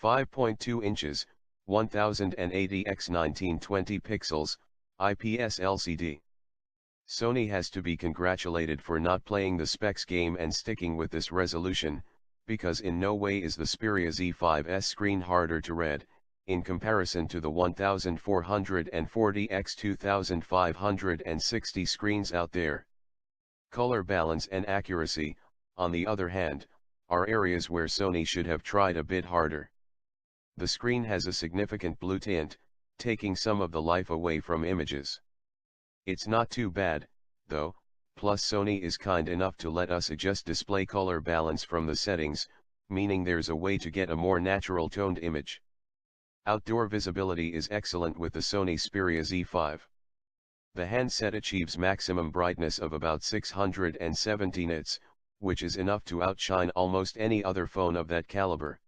5.2 inches, 1080 x 1920 pixels, IPS LCD. Sony has to be congratulated for not playing the specs game and sticking with this resolution, because in no way is the Xperia Z5's screen harder to read, in comparison to the 1440 x 2560 screens out there. Color balance and accuracy, on the other hand, are areas where Sony should have tried a bit harder. The screen has a significant blue tint, taking some of the life away from images. It's not too bad, though, plus Sony is kind enough to let us adjust display color balance from the settings, meaning there's a way to get a more natural toned image. Outdoor visibility is excellent with the Sony Xperia Z5. The handset achieves maximum brightness of about 670 nits, which is enough to outshine almost any other phone of that caliber.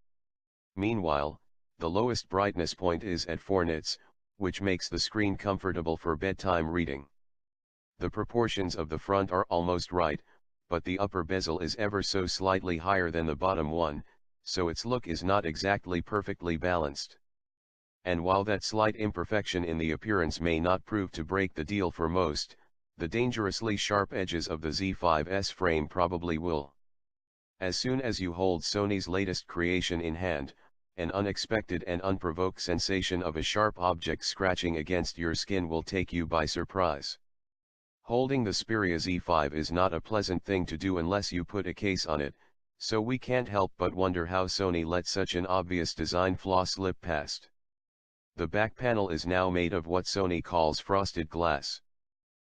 Meanwhile, the lowest brightness point is at 4 nits, which makes the screen comfortable for bedtime reading. The proportions of the front are almost right, but the upper bezel is ever so slightly higher than the bottom one, so its look is not exactly perfectly balanced. And while that slight imperfection in the appearance may not prove to break the deal for most, the dangerously sharp edges of the Z5's frame probably will. As soon as you hold Sony's latest creation in hand, an unexpected and unprovoked sensation of a sharp object scratching against your skin will take you by surprise. Holding the Xperia Z5 is not a pleasant thing to do unless you put a case on it, so we can't help but wonder how Sony let such an obvious design flaw slip past. The back panel is now made of what Sony calls frosted glass.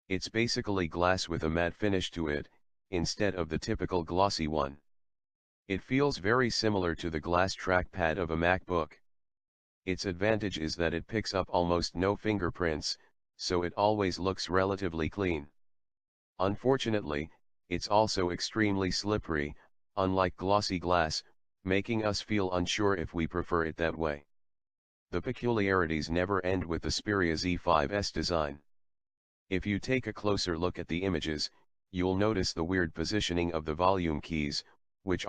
It's basically glass with a matte finish to it, instead of the typical glossy one. It feels very similar to the glass trackpad of a MacBook. Its advantage is that it picks up almost no fingerprints, so it always looks relatively clean. Unfortunately, it's also extremely slippery, unlike glossy glass, making us feel unsure if we prefer it that way. The peculiarities never end with the Xperia Z5's design. If you take a closer look at the images, you'll notice the weird positioning of the volume keys, which